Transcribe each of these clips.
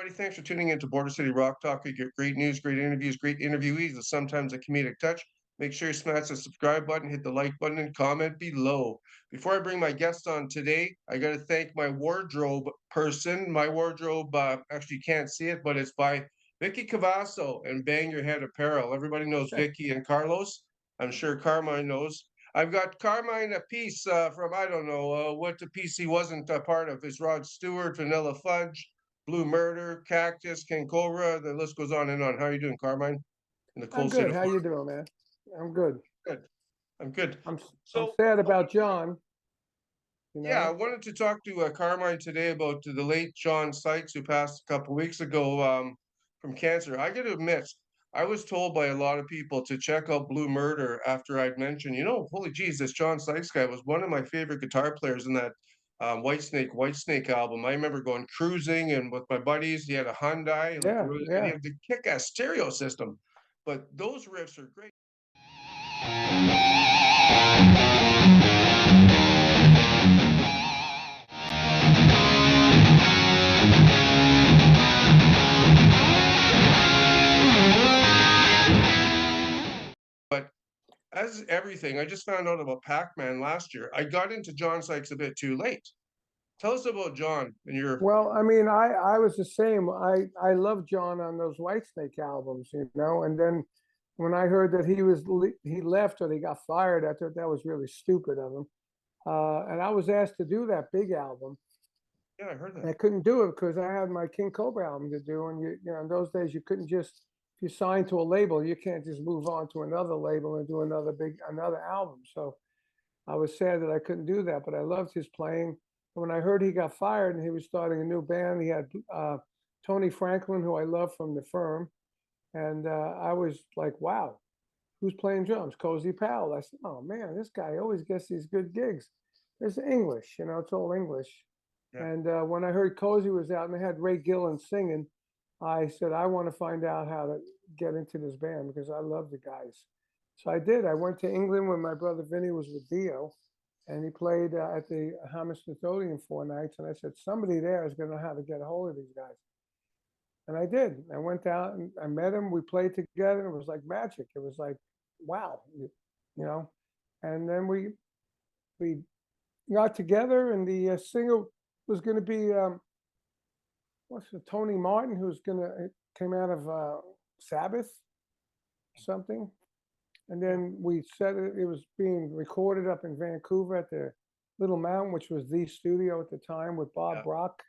everybody. Thanks for tuning in to Border City Rock Talk. We get great news, great interviews, great interviewees, and sometimes a comedic touch. Make sure you smash the subscribe button, hit the like button, and comment below. Before I bring my guest on today, I got to thank my wardrobe person. My wardrobe, actually, you can't see it, but it's by Vicky Cavasso and Bang Your Head Apparel. Everybody knows Vicky and Carlos. I'm sure Carmine knows. I've got Carmine Appice from, I don't know what the piece he wasn't a part of. Is Rod Stewart, Vanilla Fudge, Blue Murder, Cactus, King Cobra. The list goes on and on. How are you doing, Carmine? In the I'm cold state good. of How Florida. you doing, man? I'm good. Good. I'm good. I'm So, sad about John. You yeah, I know. wanted to talk to Carmine today about the late John Sykes, who passed a couple weeks ago from cancer. I got to admit, I was told by a lot of people to check out Blue Murder after I'd mentioned, holy geez, this John Sykes guy was one of my favorite guitar players in that White Snake album. I remember going cruising and with my buddies. He had a Hyundai, like Yeah, really, and he yeah. had the kick-ass stereo system. But those riffs are great. But as everything, I just found out about Pac-Man last year. I got into John Sykes a bit too late. Tell us about John and your. Well, I mean, I was the same. I loved John on those Whitesnake albums, And then when I heard that he left or he got fired, I thought that was really stupid of him. And I was asked to do that big album. Yeah, I heard And I that. couldn't do it because I had my King Cobra album to do, and in those days you couldn't just, if you signed to a label, you can't just move on to another label and do another album. So I was sad that I couldn't do that, but I loved his playing. And when I heard he got fired and he was starting a new band, he had Tony Franklin, who I love from The Firm, and I was like, wow, who's playing drums? Cozy Powell. I said, oh man, this guy always gets these good gigs. It's English, it's all English. Yeah. And when I heard Cozy was out and they had Ray Gillen singing, I said, I want to find out how to get into this band because I love the guys. So I did. I went to England when my brother Vinny was with Dio, and he played at the Hammersmith Odeon 4 nights. And I said, somebody there is going to know how to get a hold of these guys. And I did. I went out and I met him. We played together. And it was like magic. It was like, wow, And then we got together, and the singer was going to be Tony Martin, who's came out of Sabbath, something. And then we said it was being recorded up in Vancouver at the Little Mountain, which was the studio at the time, with Bob Brock,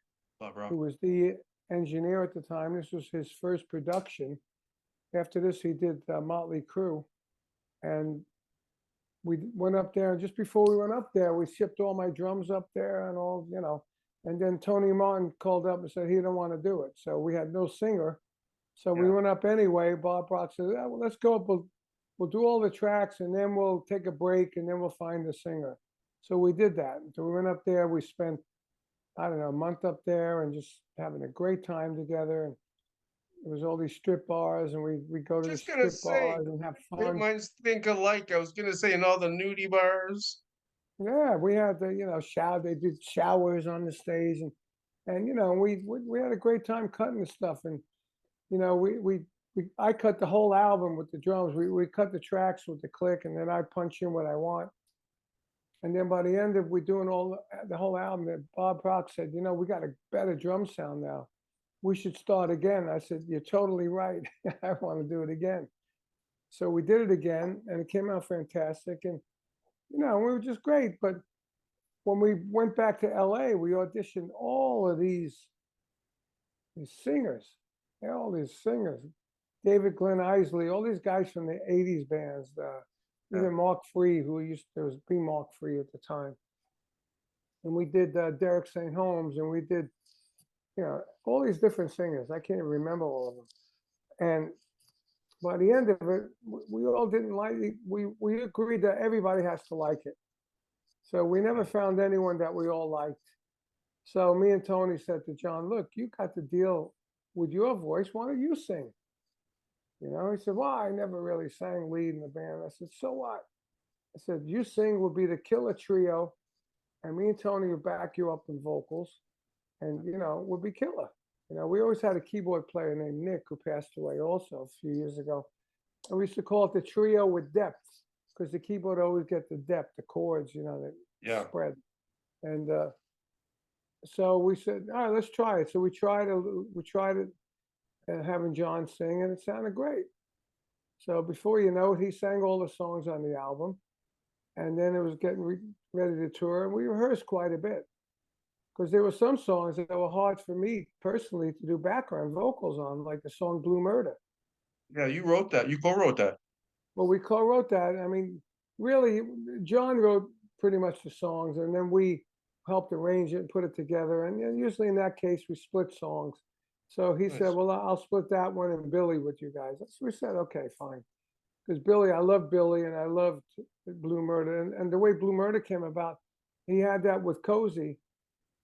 who was the engineer at the time. This was his first production. After this, he did Motley Crue. And we went up there, and just before we went up there, we shipped all my drums up there and all, And then Tony Martin called up and said he didn't want to do it. So we had no singer. So we went up anyway. Bob Brock said, well, let's go up. We'll do all the tracks, and then we'll take a break, and then we'll find the singer. So we did that. So we went up there. We spent, I don't know, a month up there and just having a great time together. And it was all these strip bars, and we go to the Just gonna strip say, bars and have it fun. minds think alike. I was gonna say in all the nudie bars. Yeah, we had the shower. They did showers on the stage, and we had a great time cutting the stuff. And I cut the whole album with the drums. We cut the tracks with the click, and then I punch in what I want. And then by the end of we doing all the whole album, that Bob Brock said, we got a better drum sound now. We should start again. I said, you're totally right. I want to do it again. So we did it again, and it came out fantastic. And we were just great. But when we went back to LA, we auditioned all of these singers. All these singers. David Glenn Isley, all these guys from the 80s bands, even Mark Free, there was B. Mark Free at the time. And we did Derek St. Holmes, and we did, all these different singers. I can't even remember all of them. And by the end of it, we all didn't like it. We agreed that everybody has to like it. So we never found anyone that we all liked. So me and Tony said to John, look, you got to deal with your voice. Why don't you sing? He said, well, I never really sang lead in the band. I said, so what? I said, you sing, will be the killer trio, and me and Tony will back you up in vocals, and, we'll be killer. We always had a keyboard player named Nick who passed away also a few years ago. And we used to call it the trio with depth because the keyboard always get the depth, the chords, that Yeah. spread. And so we said, all right, let's try it. So we tried it, having John sing, and it sounded great. So before you know it, he sang all the songs on the album, and then it was getting ready to tour, and we rehearsed quite a bit because there were some songs that were hard for me personally to do background vocals on, like the song "Blue Murder." Yeah, you wrote that. You co-wrote that. Well, we co-wrote that. I mean, really, John wrote pretty much the songs, and then we helped arrange it and put it together. And usually in that case, we split songs. So he said, Nice. "Well, I'll split that one and Billy with you guys." So we said, "Okay, fine." Because Billy, I love Billy, and I loved Blue Murder, and the way Blue Murder came about, he had that with Cozy,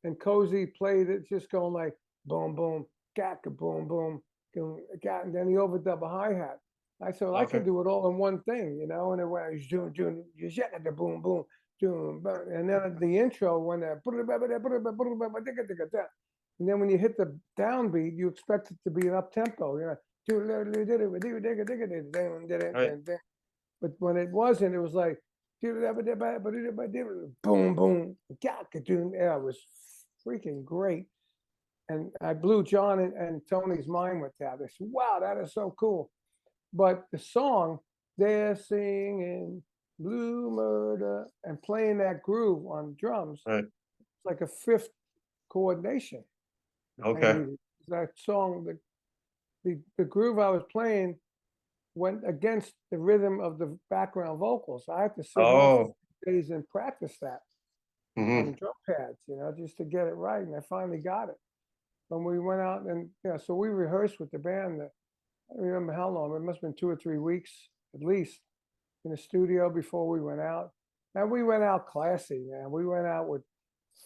and Cozy played it just going like boom, boom, gacka, boom, boom, and then he overdubbed a hi hat. I said, well, I Okay. can do it all in one thing, and it was doing, the boom, boom, doing, and then the intro when and then when you hit the downbeat, you expect it to be an up tempo, Right. but when it wasn't, it was like boom, boom, yeah, it was freaking great. And I blew John and Tony's mind with that. They said, wow, that is so cool. But the song, they're singing Blue Murder and playing that groove on drums, Right. it's like a fifth coordination I Okay. needed. That song, the groove I was playing went against the rhythm of the background vocals. I had to sit home for Oh. days and practice that Hmm. on drum pads, just to get it right. And I finally got it. When we went out and so we rehearsed with the band. I don't remember how long. It must have been 2 or 3 weeks at least in the studio before we went out. And we went out classy, man. We went out with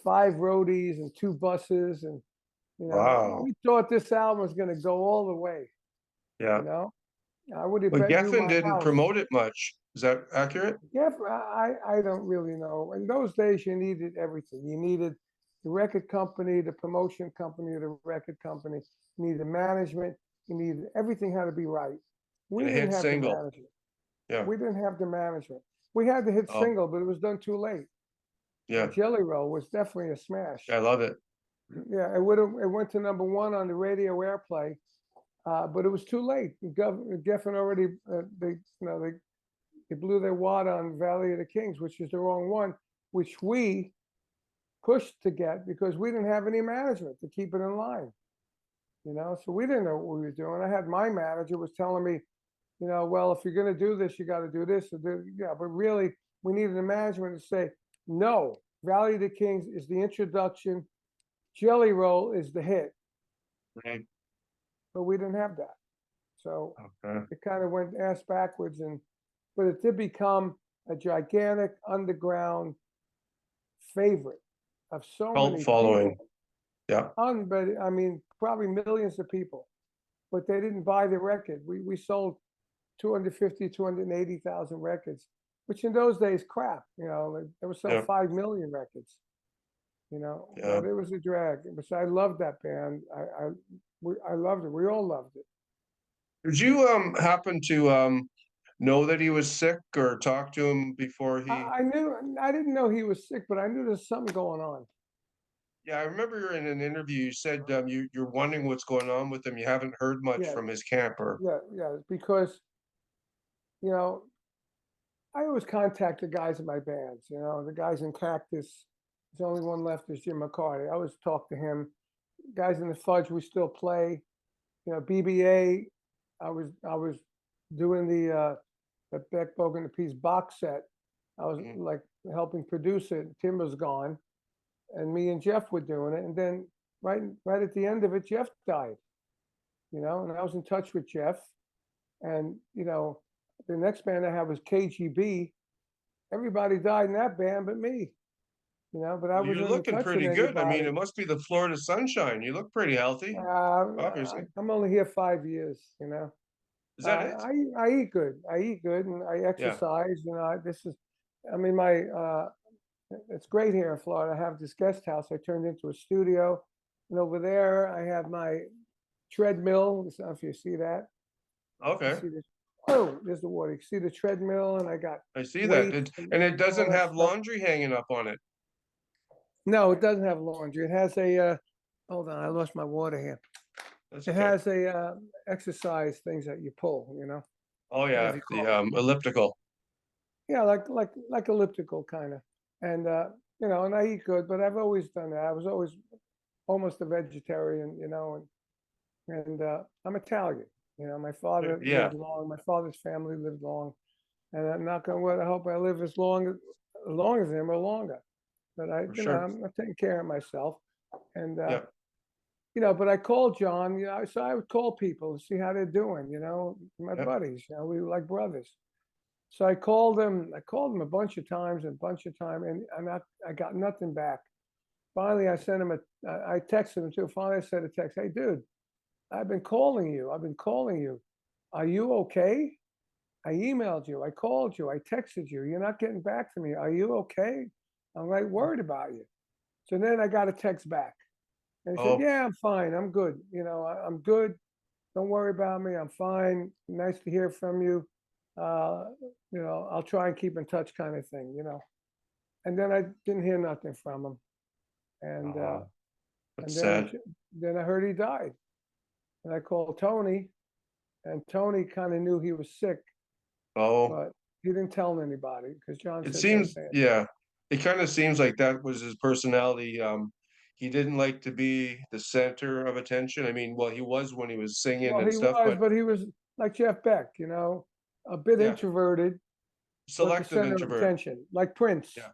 5 roadies and 2 buses, and Wow. we thought this album was going to go all the way. Yeah. I would have But bet you Geffen my didn't house. promote it much. Is that accurate? Yeah, I don't really know. In those days, you needed everything. You needed the record company, the promotion company, the record company. You needed management. You needed everything had to be right. We And a didn't hit have the single. management. Yeah. We didn't have the management. We had the hit Oh, single, but it was done too late. yeah. Jelly Roll was definitely a smash. I love it. Yeah, it went to #1 on the radio airplay, but it was too late. Geffen already they blew their wad on Valley of the Kings, which is the wrong one, which we pushed to get because we didn't have any management to keep it in line. So we didn't know what we were doing. I had my manager was telling me, well, if you're going to do this, you got to do this. Yeah, but really, we needed a management to say, no, Valley of the Kings is the introduction. Jelly Roll is the hit. Right. But we didn't have that. So Okay. it kind of went ass backwards. But it did become a gigantic underground favorite of so Cult many following. people. Yeah. But I mean, probably millions of people. But they didn't buy the record. We sold 250, 280,000 records, which in those days, crap. There was some Yeah. 5 million records. Yeah. But it was a drag. But I loved that band. I loved it. We all loved it. Did you happen to know that he was sick or talk to him before he? I didn't know he was sick, but I knew there's something going on. Yeah, I remember in an interview you said you're wondering what's going on with him. You haven't heard much Yeah, from his camper. yeah, because you know I always contact the guys in my bands. The guys in Cactus. There's only one left is Jim McCarty. I always talk to him. Guys in the Fudge, we still play. BBA. I was doing the Beck Bogan the Peace box set. I was like helping produce it. Tim was gone, and me and Jeff were doing it. And then right at the end of it, Jeff died. And I was in touch with Jeff. And the next band I had was KGB. Everybody died in that band but me. But I Well, you're wasn't in looking touch with pretty good. I mean, anybody. it must be the Florida sunshine. You look pretty healthy, obviously. I'm only here 5 years. Is that it? I eat good. I eat good, and I Yeah. exercise. I mean, it's great here in Florida. I have this guest house I turned into a studio. And over there, I have my treadmill. I don't know if you see that. You Okay, see this? Oh, there's the water. You see the treadmill, and I got I see that. weights And it and all doesn't that have stuff. laundry hanging up on it. No, it doesn't have laundry. It has a. Hold on, I lost my water here. That's It okay. has a exercise things that you pull. Oh I don't know if yeah, you the call it. elliptical. Yeah, like elliptical kind of. And and I eat good, but I've always done that. I was always almost a vegetarian, and I'm Italian. My father Yeah, lived long. My father's family lived long, and I'm not going to. I hope I live as long as him or longer. But for sure. I'm taking care of myself, and Yeah, but I called John. So I would call people to see how they're doing. My yeah. buddies. We were like brothers. So I called him. I called him a bunch of times, and I got nothing back. Finally, I sent him I texted him too. Finally, I sent a text. Hey, dude, I've been calling you. I've been calling you. Are you okay? I emailed you. I called you. I texted you. You're not getting back to me. Are you okay? I'm like worried about you. So then I got a text back, and he said, Oh, "Yeah, I'm fine. I'm good. I'm good. Don't worry about me. I'm fine. Nice to hear from you. Uh, I'll try and keep in touch, kind of thing. And then I didn't hear nothing from him, and uh, uh, that's and then sad. then I heard he died, and I called Tony, and Tony kind of knew he was sick, Oh, but he didn't tell anybody because John it said don't seems, say it. yeah, it kind of seems like that was his personality. He didn't like to be the center of attention. I mean, well, he was when he was singing Well, and he stuff, was, but but he was like Jeff Beck, a bit yeah, introverted, but the selective center of introvert. attention, like Prince, Yeah,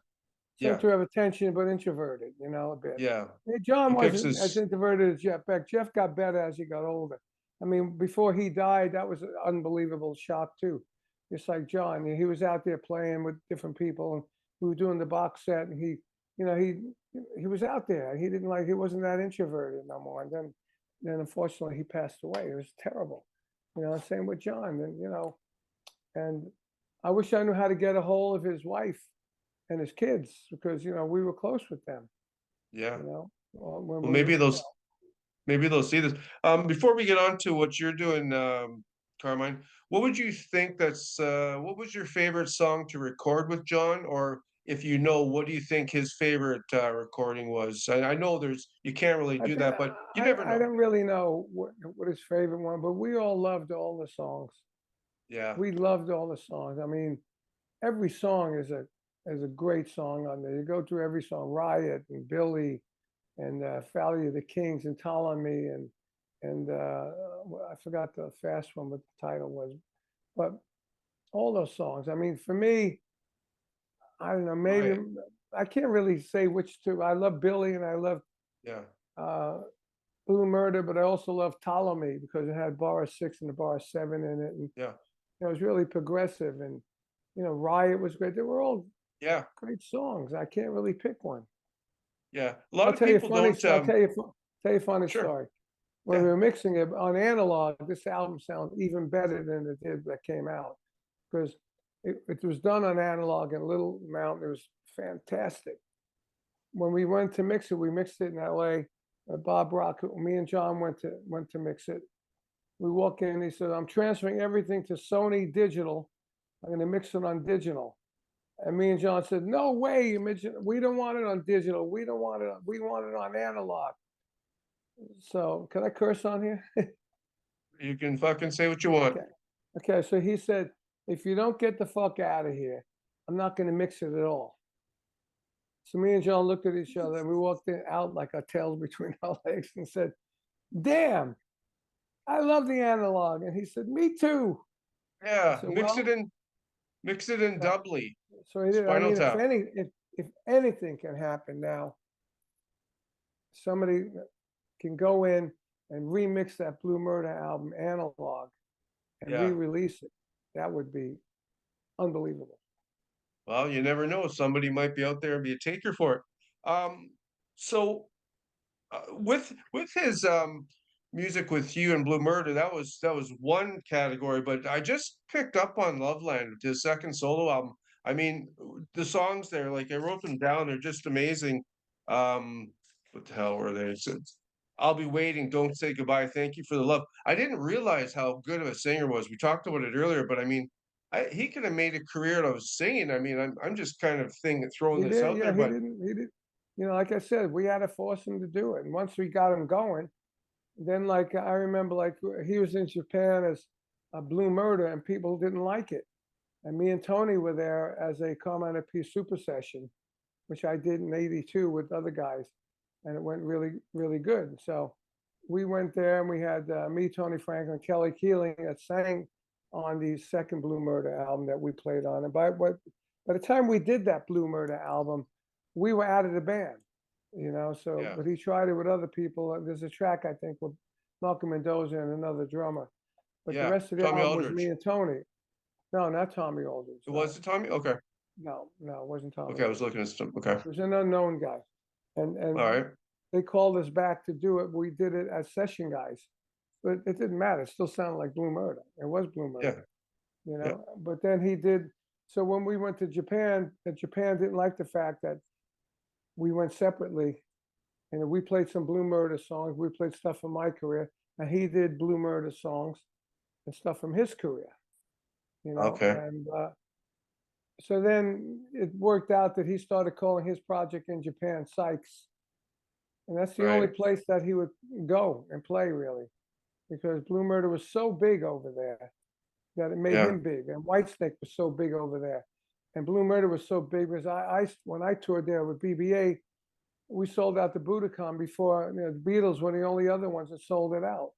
yeah, center of attention, but introverted, a bit. yeah. John He picks wasn't as his, introverted as Jeff Beck. Jeff got better as he got older. I mean, before he died, that was an unbelievable shock too. Just like John, he was out there playing with different people, and we were doing the box set, and he was out there. He wasn't that introverted no more. And then unfortunately he passed away. It was terrible. Same with John, and I wish I knew how to get a hold of his wife and his kids because we were close with them. yeah. When Well, we were, maybe they'll see this. Before we get on to what you're doing, Carmine, what would you think what was your favorite song to record with John? Or if you know, what do you think his favorite recording was? I know you can't really I do think that, but you never I know. don't really know what his favorite one, but we all loved all the songs. Yeah, We loved all the songs. I mean, every song is a great song on there. You go through every song, Riot and Billy and Valley of the Kings and Ptolemy and I forgot the fast one, what the title was, but all those songs. I mean, for me, I don't know, maybe right. I can't really say which two. I love Billy and I love Yeah, uh, Blue Murder, but I also love Ptolemy because it had bar 6 and the bar 7 in it, and yeah, it was really progressive. And Riot was great. They were all yeah, great songs. I can't really pick one. yeah. A lot of people don't. I'll tell you a funny Sure. story. When we Yeah, were mixing it on analog, this album sounds even better than it did that came out because it was done on analog in Little Mountain. It was fantastic. When we went to mix it, we mixed it in LA. Bob Rock, me and John went to mix it. We walk in, he said, I'm transferring everything to Sony Digital. I'm going to mix it on digital. And me and John said, no way, we don't want it on digital. We don't want it. We want it on analog. So can I curse on here? you can fucking say what you want. Okay. Okay. So he said, if you don't get the fuck out of here, I'm not going to mix it at all. So me and John looked at each other and we walked out like our tails between our legs and said, damn, I love the analog. And he said, me too. I Yeah, said, well, mix it in so, doubly. so he did. I Spinal mean, Tap. if anything can happen now, somebody can go in and remix that Blue Murder album analog and Yeah. re-release it. That would be unbelievable. Well, you never know. Somebody might be out there and be a taker for it. Um, so with his music with you and Blue Murder, that was one category, but I just picked up on Loveland, his second solo album. I mean, the songs there, like I wrote them down, they're just amazing. What the hell were they? I'll be waiting. Don't say goodbye. Thank you for the love. I didn't realize how good of a singer was. We talked about it earlier, but I mean, he could have made a career out of singing. I mean, I'm just kind of throwing He this did, out yeah, there, but he did. You know, like I said, we had to force him to do it. And once we got him going, then like I remember, like he was in Japan as a Blue Murder, and people didn't like it. And me and Tony were there as a Carmine Appice super session, which I did in '82 with other guys, and it went really, really good. So we went there, and we had me, Tony Franklin, Kelly Keeling that sang on the second Blue Murder album that we played on. And by the time we did that Blue Murder album, we were out of the band, you know. So, yeah, but he tried it with other people. There's a track I think with Malcolm Mendoza and another drummer, but the yeah. rest of the Tommy album was me Aldridge. and Tony. No, not Tommy Aldridge. It was No, it Tommy? Okay. no, it wasn't Tommy Okay. I was Aldridge. looking at some. Okay. It was an unknown guy, All and right. they called us back to do it. We did it as session guys, but it didn't matter. It still sounded like Blue Murder. It was Blue Yeah. Murder, you Yeah. know. But then he did. So when we went to Japan, Japan didn't like the fact that we went separately, and we played some Blue Murder songs. We played stuff from my career, and he did Blue Murder songs and stuff from his career, you know. Okay. And so then it worked out that he started calling his project in Japan Sykes, and that's the only Right. place that he would go and play really, because Blue Murder was so big over there that it made Yeah. him big, and Whitesnake was so big over there, and Blue Murder was so big because when I toured there with BBA, we sold out the Budokan before, you know, the Beatles were the only other ones that sold it out,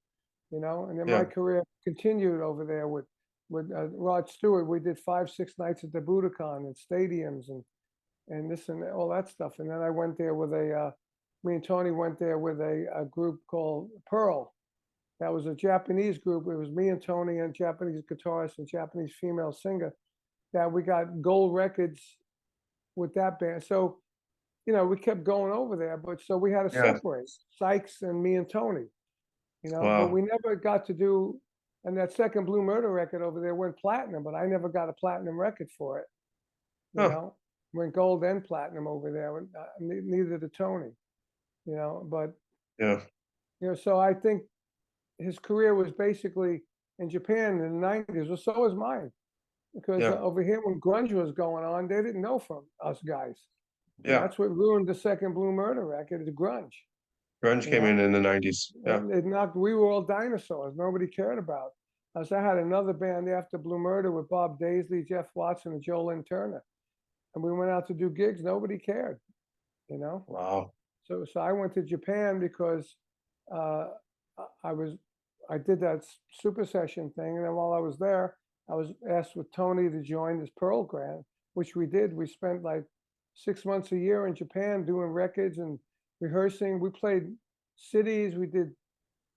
you know. And then my Yeah. career continued over there with Rod Stewart. We did 5, 6 nights at the Budokan and stadiums and this and all that stuff. And then I went there with me and Tony went there with a group called Pearl. That was a Japanese group. It was me and Tony and Japanese guitarist and Japanese female singer that we got gold records with that band. So, you know, we kept going over there, but so we had to Yeah. separate Sykes and me and Tony, you know, but Wow. we never got to do, and that second Blue Murder record over there went platinum, but I never got a platinum record for it, you Huh. know, went gold and platinum over there, and neither did Tony, you know, but, Yeah. you know, so I think his career was basically in Japan in the '90s, well, so was mine, because Yeah. over here when grunge was going on, they didn't know from us guys. And Yeah. that's what ruined the second Blue Murder record, the grunge. Grunge You came know, in the 90s. Yeah. and it knocked. We were all dinosaurs. Nobody cared about us. I had another band after Blue Murder with Bob Daisley, Jeff Watson, and Joe Lynn Turner, and we went out to do gigs. Nobody cared. You know, Wow. so I went to Japan because uh, I was I did that super session thing, and then while I was there, I was asked with Tony to join this Pearl grant, which we did. We spent like 6 months a year in Japan doing records and rehearsing. We played cities. We did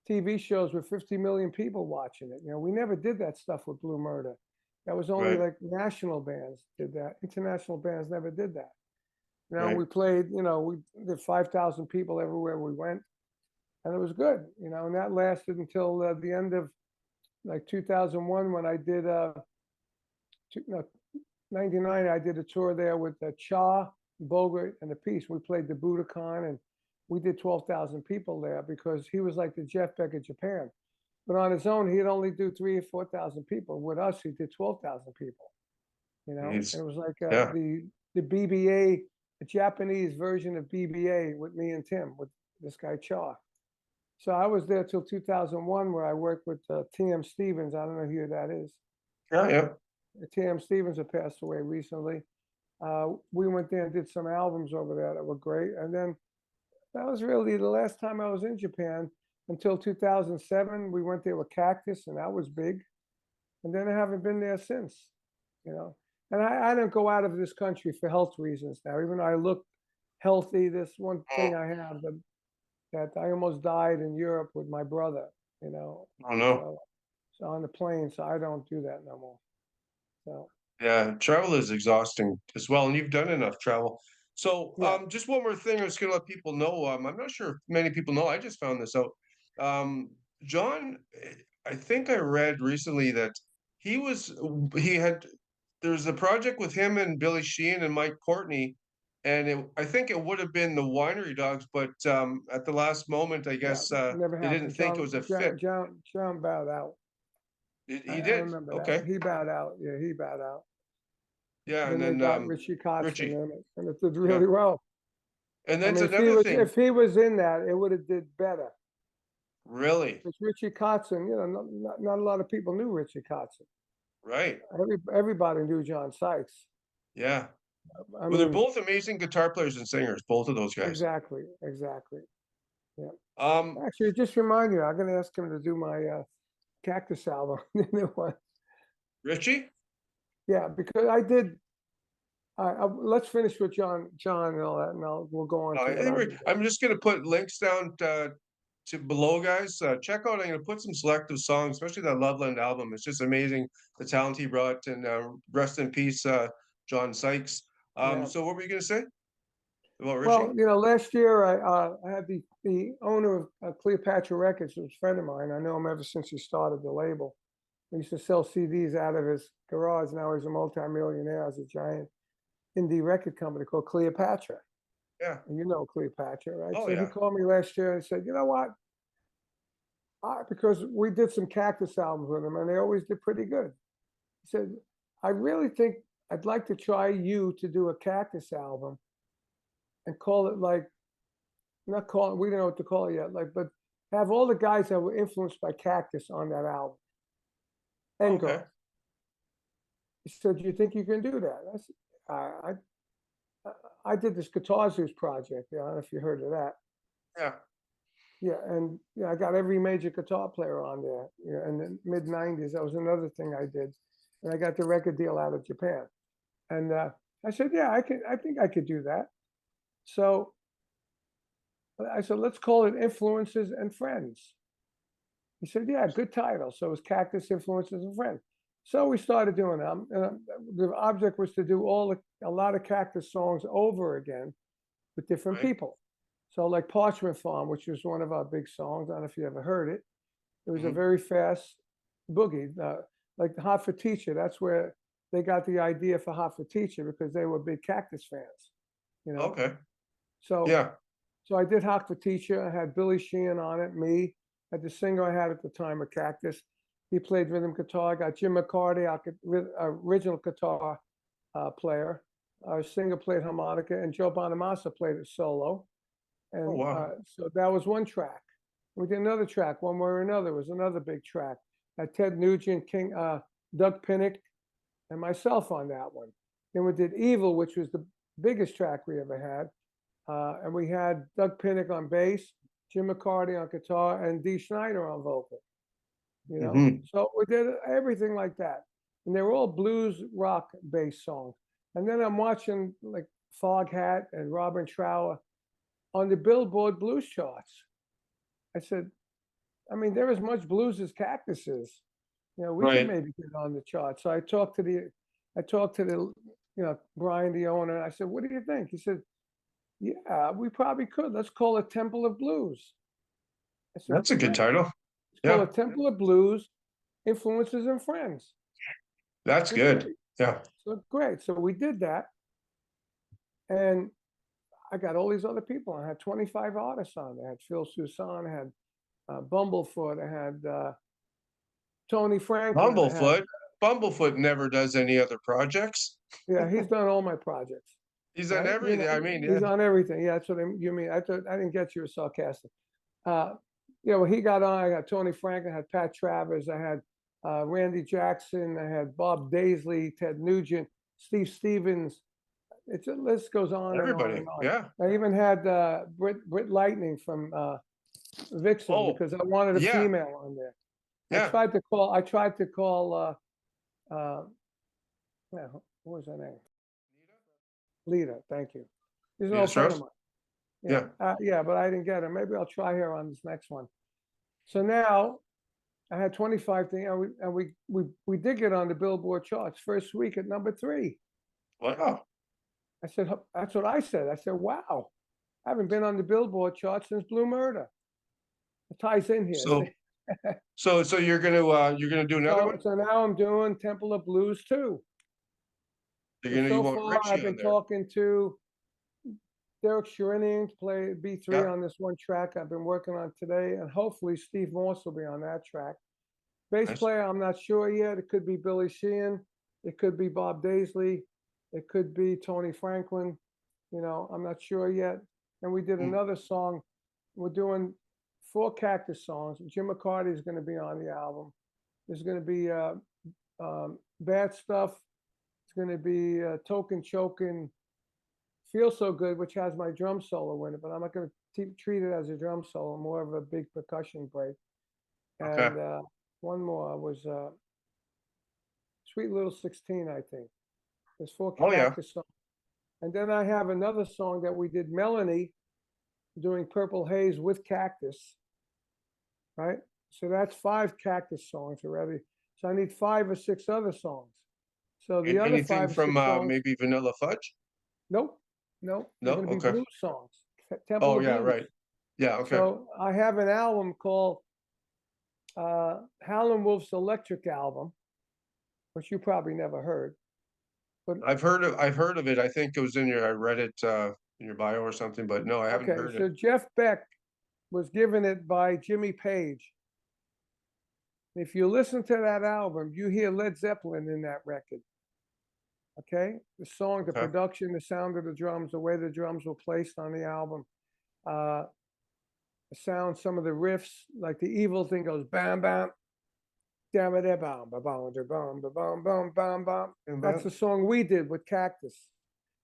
TV shows with 50 million people watching it. You know, we never did that stuff with Blue Murder. That was only Right. like national bands did that. International bands never did that. You know, Right. we played, you know, we did 5,000 people everywhere we went, and it was good, you know, and that lasted until the end of like 2001 when I did, no, 99, I did a tour there with Cha, Bogart, and Appice. We played the Budokan, and we did 12,000 people there because he was like the Jeff Beck of Japan. But on his own, he'd only do 3 or 4,000 people. With us, he did 12,000 people. You know, Jeez. and it was like Yeah. the BBA, the Japanese version of BBA with me and Tim, with this guy Cha. So I was there till 2001, where I worked with T.M. Stevens. I don't know who that is. Yeah. Yeah. T.M. Stevens had passed away recently. We went there and did some albums over there that were great. And then that was really the last time I was in Japan until 2007. We went there with Cactus, and that was big. And then I haven't been there since, you know. And I don't go out of this country for health reasons now. Even though I look healthy, this one thing I have that I almost died in Europe with my brother, you know. Oh no. So on the plane, so I don't do that no more. So Yeah. Travel is exhausting as well, and you've done enough travel. So, yeah, just one more thing I was gonna let people know. I'm not sure if many people know. I just found this out. John, I think I read recently that he was he had there's a project with him and Billy Sheehan and Mike Courtney and I think it would have been the Winery Dogs, but at the last moment, I Yeah, guess never they didn't happened. think it was a fit. John bowed out. He I did. remember that. Okay. He bowed out. Yeah, he bowed out. Yeah, and Then they then got Richie Kotzen Richie. in it, and it did Yeah. really well. And I that's mean, another thing. if he was in that, it would have did better. Really? Because Richie Kotzen, not a lot of people knew Richie Kotzen. Right. Everybody knew John Sykes. Yeah. I Well, they're mean, both amazing guitar players and singers, both of those guys. exactly, exactly. Yeah. Um, Actually, it just remind you, I'm going to ask him to do my Cactus album, the new one. Richie? Yeah, because I did. Let's finish with John and all that, and we'll go on to what I've been doing. I'm just gonna put links down to below, guys. Check out. I'm gonna put some selective songs, especially that Loveland album. It's just amazing the talent he brought, and rest in peace, John Sykes. Yeah. So what were you gonna say about Richie? Well, last year I had the owner of Cleopatra Records, who's a friend of mine. I know him ever since he started the label. He used to sell CDs out of his garage. Now he's a multi-millionaire. Has a giant indie record company called Cleopatra. Yeah. And you know Cleopatra, right? Oh So he yeah. called me last year and said, you know what? Because we did some Cactus albums with him, and they always did pretty good. He said, I really think I'd like to try you to do a Cactus album and call it like, not call it, we don't know what to call it yet, like, but have all the guys that were influenced by Cactus on that album. And Okay. girls. He said, do you think you can do that? I said, I did this Guitar Zeus project. I don't know if you heard of that. Yeah. Yeah, and I got every major guitar player on there. In the mid '90s, that was another thing I did, and I got the record deal out of Japan. And I said, yeah, I think I could do that. So I said, let's call it Influences and Friends. He said, yeah, good title. So it was Cactus, Influences and Friends. So we started doing them. The object was to do a lot of Cactus songs over again with different Right. people. So like Parchment Farm, which was one of our big songs. I don't know if you ever heard it. It was a very fast boogie, like Hot for Teacher. That's where they got the idea for Hot for Teacher, because they were big Cactus fans. Okay. So Yeah. so I did Hot for Teacher. I had Billy Sheehan on it, me. I had the singer I had at the time of Cactus. He played rhythm guitar. I got Jim McCarty, original guitar player. Our singer played harmonica, and Joe Bonamassa played it solo. And Oh wow. so that was one track. We did another track, One Way or Another was another big track. Had Ted Nugent, Doug Pinnick, and myself on that one. Then we did Evil, which was the biggest track we ever had. And we had Doug Pinnick on bass, Jim McCarty on guitar, and Dee Snider on vocal. So we did everything like that. And they were all blues rock based songs. And then I'm watching like Foghat and Robin Trower on the Billboard blues charts. I said, I mean, they're as much blues as Cactus is. We could Right. maybe get on the chart. So I talked to the Brian, the owner. I said, what do you think? He said, yeah, we probably could. Let's call it Temple of Blues. I said, That's a good great. title. Let's call Yeah. it Temple of Blues, Influences and Friends. That's Said, good. great. Yeah. So great. So we did that. And I got all these other people. I had 25 artists on there. I had Phil Soussan, I had Bumblefoot, I had Tony Franklin. Bumblefoot never does any other projects. Yeah, he's done all my projects. He's on everything. I mean, he's on everything. Yeah, that's what you mean. I didn't get you as sarcastic. When he got on, I got Tony Franklin, I had Pat Travers, I had Randy Jackson, I had Bob Daisley, Ted Nugent, Steve Stevens. The list goes on everybody. and on. Yeah. I even had Britt Lightning from Vixen, because I wanted a female on there. Yeah. I tried to call what was her name? Lita, thank you. She's an old friend of mine. Yeah, but I didn't get her. Maybe I'll try her on this next one. So now I had 25 things, and we did get on the Billboard charts first week at number 3. Wow. I said, that's what I said. I said, wow, I haven't been on the Billboard chart since Blue Murder. It ties in here. So you're gonna do another one? So now I'm doing Temple of Blues too. You So want far, Richie I've been on there. talking to Derek Sherinian to play B3 Yeah. on this one track I've been working on today, and hopefully Steve Morse will be on that track. Bass Nice. player, I'm not sure yet. It could be Billy Sheehan. It could be Bob Daisley. It could be Tony Franklin. I'm not sure yet. And we did another song. We're doing 4 Cactus songs. Jim McCarty is going to be on the album. There's going to be Bad Stuff. It's going to be Token Chokin', Feel So Good, which has my drum solo in it, but I'm not going to treat it as a drum solo, more of a big percussion break. Okay. And one more was Sweet Little 16, I think. There's 4 Oh, yeah. Cactus songs. And then I have another song that we did, Melanie, doing Purple Haze with Cactus, right? So that's 5 Cactus songs already. So I need 5 or 6 other songs. So the other Anything 5 or 6 from songs, maybe Vanilla Fudge? nope, they're No? going to be Okay. blues songs, Temple Oh, of yeah, Blues. right. Yeah, okay. So I have an album called Howlin' Wolf's Electric Album, which you probably never heard. But I've heard of it. I think it was I read it in your bio or something, but no, I haven't okay, heard so it. Jeff Beck was given it by Jimmy Page. If you listen to that album, you hear Led Zeppelin in that record. Okay, the song, the Okay. production, the sound of the drums, the way the drums were placed on the album, the sound, some of the riffs, like the Evil thing goes bam bam, damn it, bam bam bam bam bam bam bam. That's the song we did with Cactus.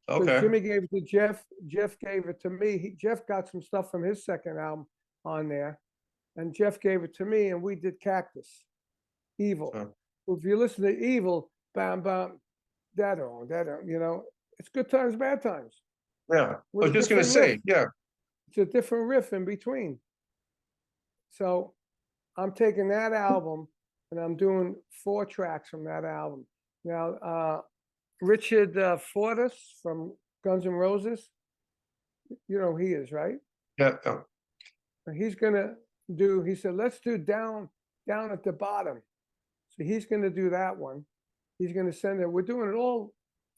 Because Okay. Jimmy gave it to Jeff, Jeff gave it to me. Jeff got some stuff from his second album on there, and Jeff gave it to me, and we did Cactus, Evil. So, If you listen to Evil, bam bam, that on, it's good times, bad times. yeah. I was just gonna say, yeah. It's a different riff in between. So I'm taking that album and I'm doing 4 tracks from that album. Now, Richard Fortus from Guns N' Roses, you know who he is, right? Yeah. He's gonna do. He said, "Let's do down at the bottom." So he's gonna do that one. He's gonna send it. We're doing it all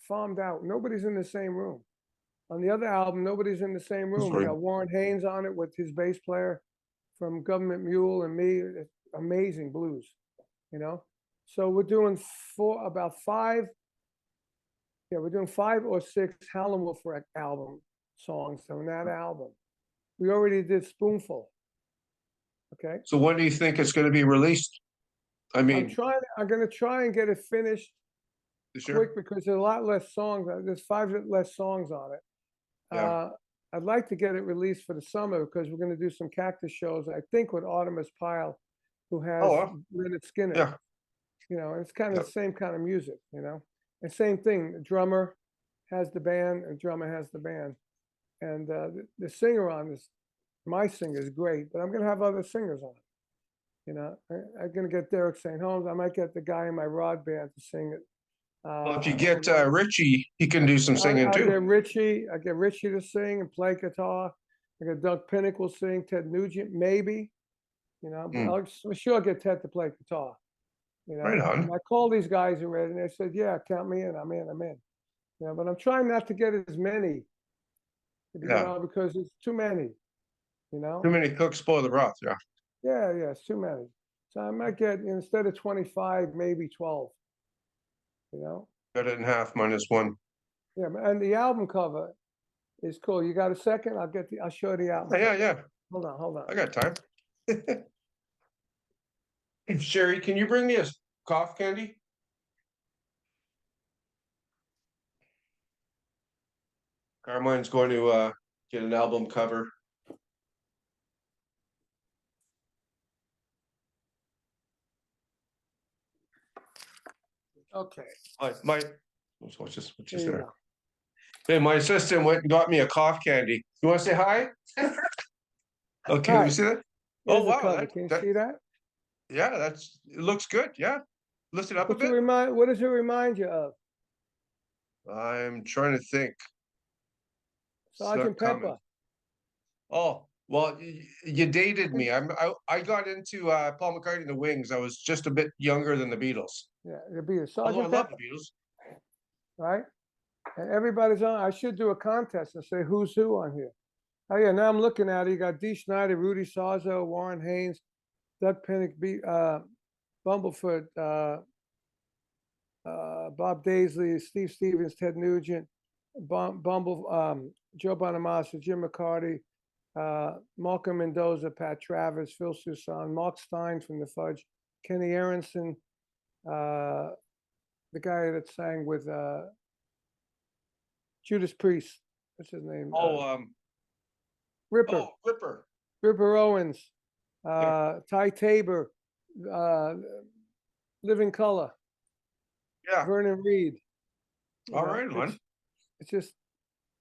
farmed out. Nobody's in the same room. On the other album, nobody's in the same room. We got Warren Haynes on it with his bass player from Government Mule and me. It's amazing blues, So we're doing about 5. Yeah, we're doing 5 or 6 Howlin' Wolf album songs on that album. We already did Spoonful. Okay. So when do you think it's going to be released? I mean, I'm going to try and get it finished this quick year? because there's a lot less songs. There's 5 less songs on it. Yeah. I'd like to get it released for the summer because we're going to do some Cactus shows, I think, with Artemis Pyle, who has Leonard Skinner. Yeah. And it's kind of the same kind of music, And same thing, the drummer has the band and drummer has the band. And the singer on this, my singer is great, but I'm going to have other singers on it. I'm going to get Derek St. Holmes. I might get the guy in my rod band to sing it. Well, if you get Richie, he can do some singing too. I get Richie to sing and play guitar. I get Doug Pinnick will sing, Ted Nugent, maybe. But I'll for sure get Ted to play guitar. Right on. And I called these guys already, and they said, "Yeah, count me in. I'm in." But I'm trying not to get as many, because it's too many. Too many cooks spoil the broth. Yeah. Yeah, it's too many. So I might get, instead of 25, maybe 12. Cut it in half -1. Yeah, and the album cover is cool. You got a second? I'll show the album. Yeah. Hold on. I got time. Sherry, can you bring me a cough candy? Carmine's going to get an album cover. Okay. What's there? Hey, my assistant went and got me a cough candy. You want to say hi? Okay, Hi. we see that? Here's the cover. Can you see that? Yeah, it looks good. Yeah. Lift it up a bit. What does it remind you of? I'm trying to think. Sergeant Pepper. Oh, well, you dated me. I got into Paul McCartney and the Wings. I was just a bit younger than the Beatles. Yeah, the Beatles. Although I Sergeant love Pepper. the Beatles. Right? And everybody's on. I should do a contest and say who's who on here. Oh yeah, now I'm looking at it. You got Dee Snider, Rudy Sarzo, Warren Haynes, Doug Pinnick, Bumblefoot, Bob Daisley, Steve Stevens, Ted Nugent, Joe Bonamassa, Jim McCarty, Malcolm Mendoza, Pat Travers, Phil Susan, Mark Stein from the Fudge, Kenny Aronson, the guy that sang with Judas Priest. What's his name? Ripper. Ripper. Ripper Owens, Yeah. Ty Tabor, Living Color, Yeah. Vernon Reed. All right, man. It's just,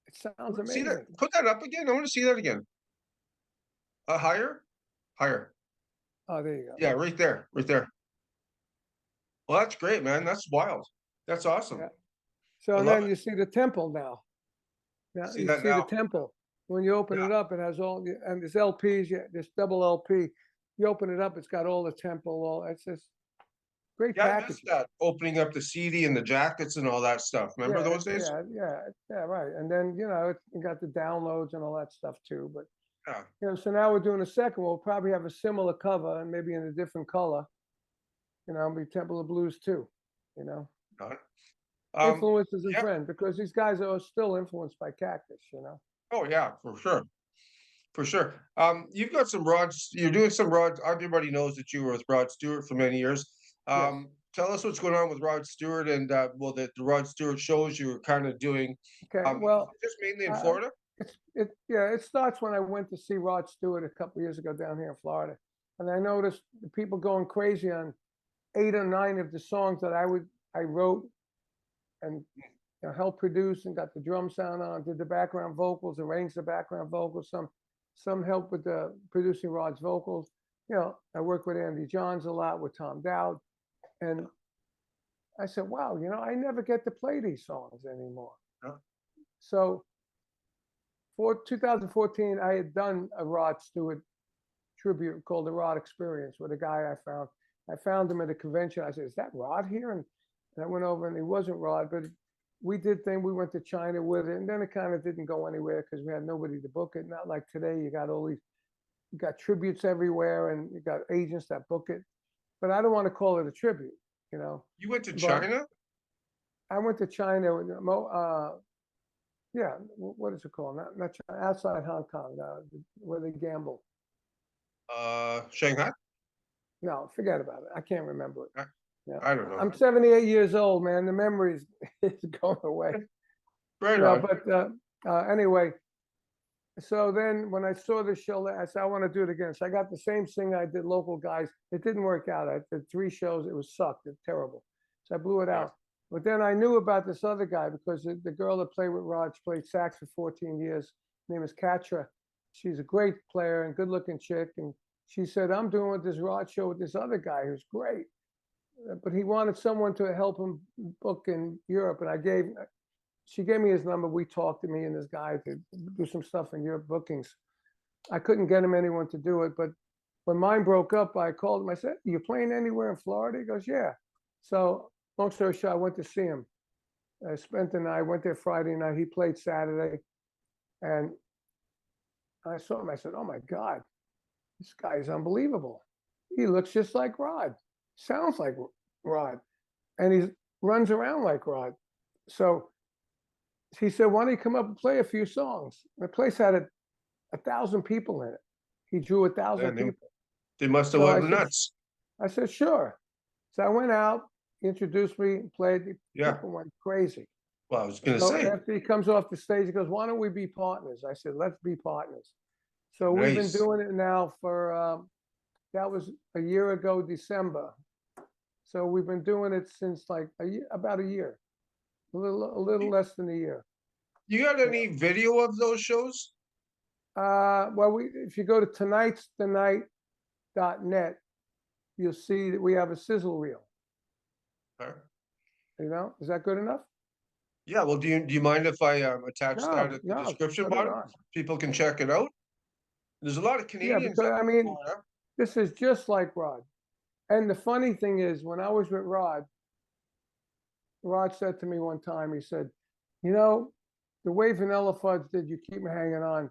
it sounds See amazing. that? Put that up again. I want to see that again. Higher. Oh, there you go. Yeah, right there, right there. Well, that's great, man. That's wild. That's awesome. Yeah. So and then you see the temple now. Now See you that see now. the temple. When you open it up, it has all and there's LPs. This double LP. You open it up, it's got all the temple. All it's just great Yeah, I package. missed that. Opening up the CD and the jackets and all that stuff. Remember those days? Yeah, right. And then you got the downloads and all that stuff too. But yeah. So now we're doing a second. We'll probably have a similar cover and maybe in a different color. Be Temple of Blues too. Got it. Influences and friends, because these guys are still influenced by Cactus. Oh yeah, for sure. For sure. You've got some rods. You're doing some rods. Everybody knows that you were with Rod Stewart for many years. Yes. Tell us what's going on with Rod Stewart and the Rod Stewart shows you were kind of doing. Okay. Well, just mainly in Florida. It starts when I went to see Rod Stewart a couple years ago down here in Florida, and I noticed the people going crazy on 8 or 9 of the songs that I wrote and helped produce and got the drum sound on, did the background vocals, arranged the background vocals, some help with the producing Rod's vocals. I work with Andy Johns a lot, with Tom Dowd, and I said, wow, I never get to play these songs anymore. Yeah. So for 2014, I had done a Rod Stewart tribute called The Rod Experience with a guy I found. I found him at a convention. I said, is that Rod here? And I went over and he wasn't Rod, but we did things. We went to China with it, and then it kind of didn't go anywhere because we had nobody to book it. Not like today, you got tributes everywhere and you got agents that book it. But I don't want to call it a tribute, You went to China? I went to China. Yeah, what is it called? Not China, outside Hong Kong, where they gamble. Shanghai? No, forget about it. I can't remember it. I don't know. I'm 78 years old, man. The memory is going away. Right on. But anyway, so then when I saw the show, I said, I want to do it again. So I got the same thing I did, local guys. It didn't work out. I did 3 shows. It was sucked. It's terrible. So I blew it out. But then I knew about this other guy because the girl that played with Rod, she played sax for 14 years. Her name is Katra. She's a great player and good-looking chick. And she said, I'm doing with this Rod show with this other guy who's great. But he wanted someone to help him book in Europe. And she gave me his number. We talked to me and this guy to do some stuff in Europe bookings. I couldn't get him anyone to do it. But when mine broke up, I called him. I said, you playing anywhere in Florida? He goes, yeah. So long story short, I went to see him. I spent the night. I went there Friday night. He played Saturday. And I saw him. I said, oh, my God, this guy is unbelievable. He looks just like Rod. Sounds like Rod. And he runs around like Rod. So he said, why don't you come up and play a few songs? The place had 1,000 people in it. He drew 1,000 people. They must have went nuts. I said, sure. So I went out, he introduced me, played. People went crazy. Well, I was going to say. After he comes off the stage, he goes, why don't we be partners? I said, let's be partners. So we've been doing it now for, that was a year ago, December. So we've been doing it since like about a year, a little less than a year. You got any video of those shows? Well, if you go to tonightstthenight.net, you'll see that we have a sizzle reel. Is that good enough? Yeah. Well, do you mind if I attach that at the description bottom? People can check it out. There's a lot of Canadians. Yeah, because, this is just like Rod. And the funny thing is, when I was with Rod said to me one time, he said, You know, the way Vanilla Fudge did "You Keep Me Hanging On,"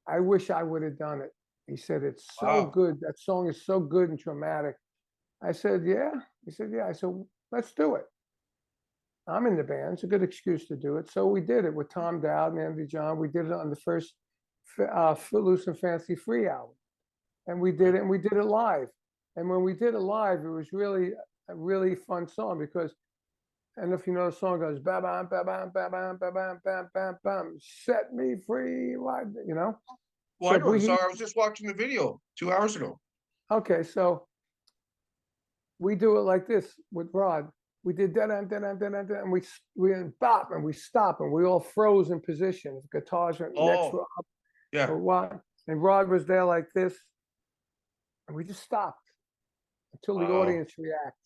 I wish I would have done it. He said, "It's so Wow. good. That song is so good and dramatic." I said, "Yeah." He said, "Yeah." I said, "Let's do it. I'm in the band. It's a good excuse to do it." So we did it with Tom Dowd and Andy John. We did it on the first Footloose and Fancy Free album. And we did it, and we did it live. And when we did it live, it was really a really fun song because, and if you know the song goes, ba bam, ba bam, ba bam, ba bam, bam, bam, bam, set me free, you know? Well, I So know the we, song. I was just watching the video 2 hours ago. okay, so we do it like this with Rod. We did da da da da da da, and we bop and we stop and we all froze in position. The guitars went next Oh, to up, yeah. and Rod was there like this, and we just stopped until the Wow. audience react.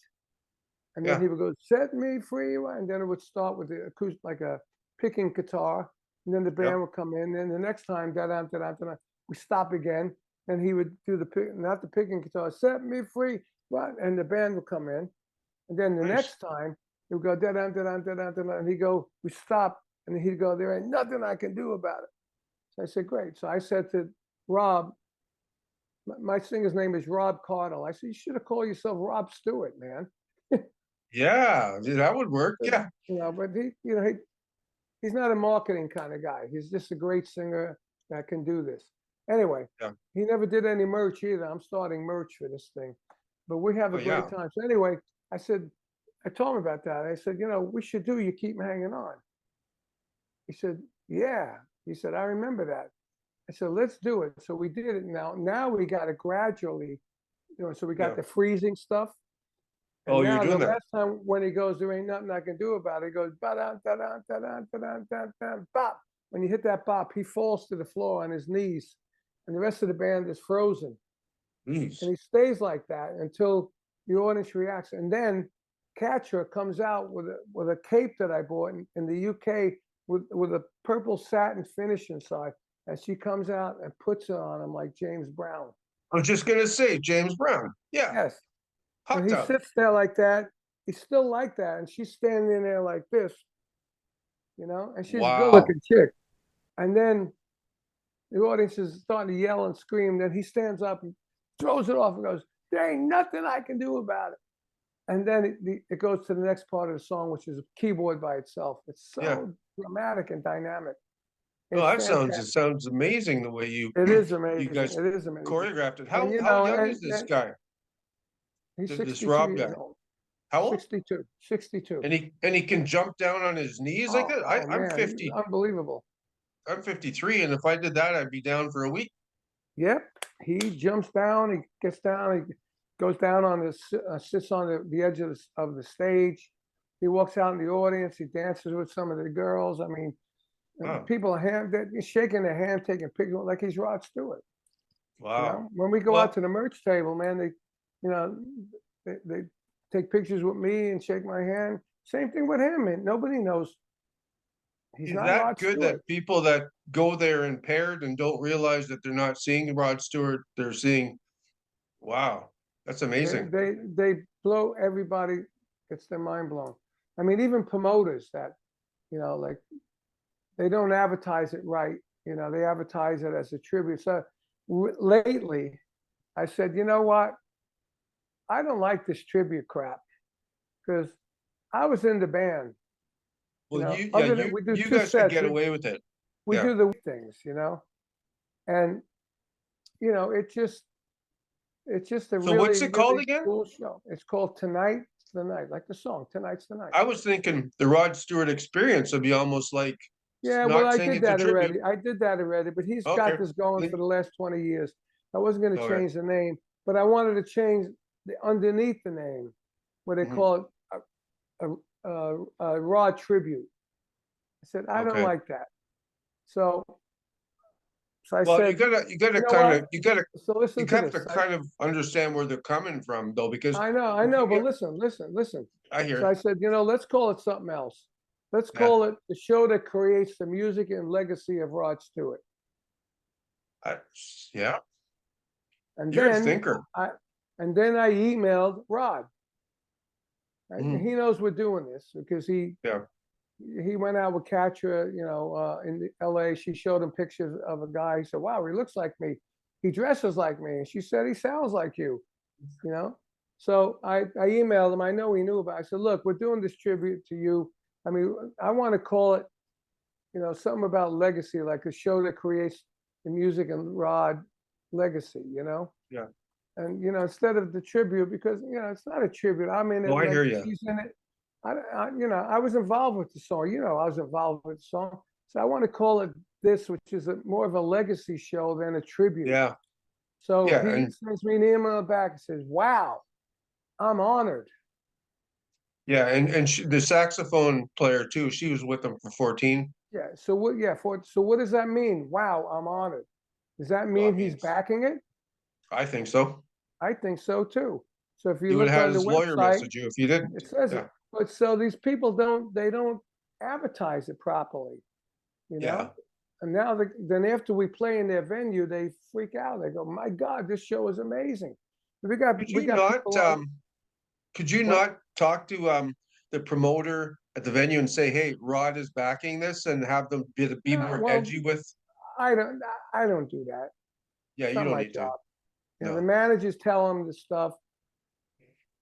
And then Yeah. he would go, "Set me free," and then it would start with the acoustic, like a picking guitar, and then the Yeah. band would come in. And the next time, da da da da da, we stop again, and he would do the pick, not the picking guitar, "Set me free," right? And the band would come in, and then the Nice. next time he would go da da da da da da da, and he'd go, we stop, and he'd go, "There ain't nothing I can do about it." So I said, "Great." So I said to Rob, my singer's name is Rob Cardle. I said, "You should have called yourself Rob Stewart, man." Yeah, that would work. Yeah. But he's not a marketing kind of guy. He's just a great singer that can do this. Anyway, Yeah. he never did any merch either. I'm starting merch for this thing, but we have Oh, a great yeah. time. So anyway, I told him about that. I said, we should do "You Keep Me Hanging On." He said, "Yeah." He said, "I remember that." I said, "Let's do it." So we did it. Now we got it gradually, so we got Yeah. the freezing stuff. And Oh, you're now the doing that. last time when he goes, "There ain't nothing I can do about it," he goes, ba da da da da da da da da bop. When you hit that bop, he falls to the floor on his knees, and the rest of the band is frozen. And Jeez. he stays like that until the audience reacts. And then Catcher comes out with a cape that I bought in the UK with a purple satin finish inside. And she comes out and puts it on him like James Brown. I was just gonna say James Brown. Yeah. Yes. Hot And he tub. sits there like that. He's still like that. And she's standing there like this, and she's a good Wow. looking chick. And then the audience is starting to yell and scream. Then he stands up and throws it off and goes, "There ain't nothing I can do about it." And then it goes to the next part of the song, which is a keyboard by itself. It's Yeah. so dramatic and dynamic. Oh, It's that sounds fantastic. it sounds amazing the way you It is you amazing. guys It is amazing. choreographed it. And How young is this guy? he's This 62 Rob years guy? old. How old? 62. 62. And he can jump down on his knees like that. Oh I'm man, he's 50. unbelievable. I'm 53, and if I did that, I'd be down for a week. Yep, he jumps down. He gets down. He goes down on this, sits on the edge of the stage. He walks out in the audience. He dances with some of the girls. I mean, Oh, people are shaking their hand, taking pictures like he's Rod Stewart. wow. When we go out Well, to the merch table, man, you know, they take pictures with me and shake my hand. Same thing with him, and nobody knows he's he's not that Rod good that Stewart. people that go there impaired and don't realize that they're not seeing Rod Stewart, they're seeing, wow, that's They amazing. they they blow everybody. Gets their mind blown. I mean, even promoters that like they don't advertise it right. They advertise it as a tribute. So lately, I said, you know what? I don't like this tribute crap because I was in the band. Well, yeah, Other than we do you two guys could sets, get away with it. we Yeah. do the things, and it's just a So what's really it called really again? cool show. It's called Tonight's the Night, like the song Tonight's the Night. I was thinking the Rod Stewart Experience would be almost like, Yeah, well, not saying it's a tribute. I did that already, but he's Okay. got this going for the last 20 years. I wasn't going to Okay. change the name, but I wanted to change the underneath the name, where they Mhm. call it a Raw tribute. I said, I don't Okay. like that. So I Well, said, you gotta you know kind what? of So listen to have to this. kind of understand where they're coming from though, because I if know, you but get, listen. I So hear, I said, let's call it something else. Let's yeah, call it the show that creates the music and legacy of Rod Stewart. I, yeah, And you're a then thinker. I emailed Rod. Right? And Mhm. he knows we're doing this because he Yeah. he went out with Katra, in LA. She showed him pictures of a guy. He said, wow, he looks like me. He dresses like me. And she said, he sounds like you, you know? So I emailed him. I know he knew about it. I said, look, we're doing this tribute to you. I mean, I want to call it, something about legacy, like a show that creates the music and Rod legacy, Yeah. And, instead of the tribute, because, it's not a tribute. I'm in it, No, I like hear you. she's in it. I was involved with the song. I was involved with the song. So I want to call it this, which is more of a legacy show than a tribute. Yeah. So Yeah. he And sends me an email back and says, wow, I'm honored. yeah. And the saxophone player too, she was with them for 14. Yeah. So what, so what does that mean? Wow, I'm honored. Does that Well, mean it he's means, backing it? I think so. I think so too. So if He you would look have had on the his lawyer website, message you if you didn't. it says it. Yeah. But so these people don't advertise it properly, you Yeah. know? And now then after we play in their venue, they freak out. They go, my God, this show is amazing. We got Could we you got not people on could you what not talk to the promoter at the venue and say, hey, Rod is backing this, and have them be no, more well, edgy with? I don't do that. Yeah, It's you not don't my need to. job. The No. managers tell them the stuff,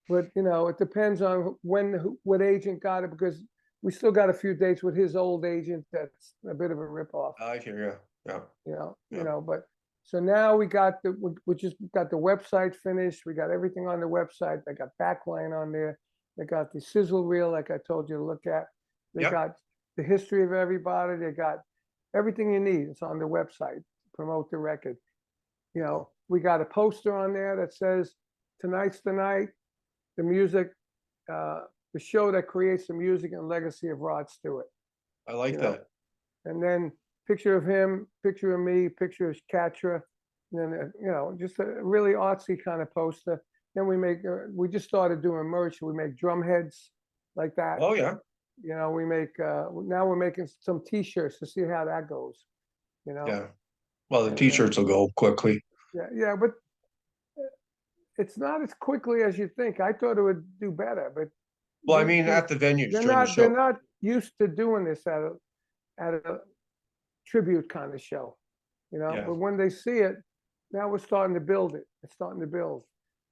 but it depends on what agent got it, because we still got a few dates with his old agent that's a bit of a ripoff. I hear you. Yeah. Yeah. But so now we just got the website finished. We got everything on the website. They got backline on there. They got the sizzle reel, like I told you to look at. They Yep. got the history of everybody. They got everything you need. It's on the website to promote the record. We got a poster on there that says, tonight's the night, the music, the show that creates the music and legacy of Rod Stewart. I like that. And then picture of him, picture of me, picture of Katra, and then just a really artsy kind of poster. Then we just started doing merch. We make drum heads like that. Oh yeah. We make now we're making some T-shirts to see how that goes. Yeah. Well, the And, t-shirts will go quickly. yeah, but it's not as quickly as you think. I thought it would do better, but Well, I mean, at the venues during the they're show. not used to doing this at a tribute kind of show, Yeah. but when they see it, now we're starting to build it. It's starting to build.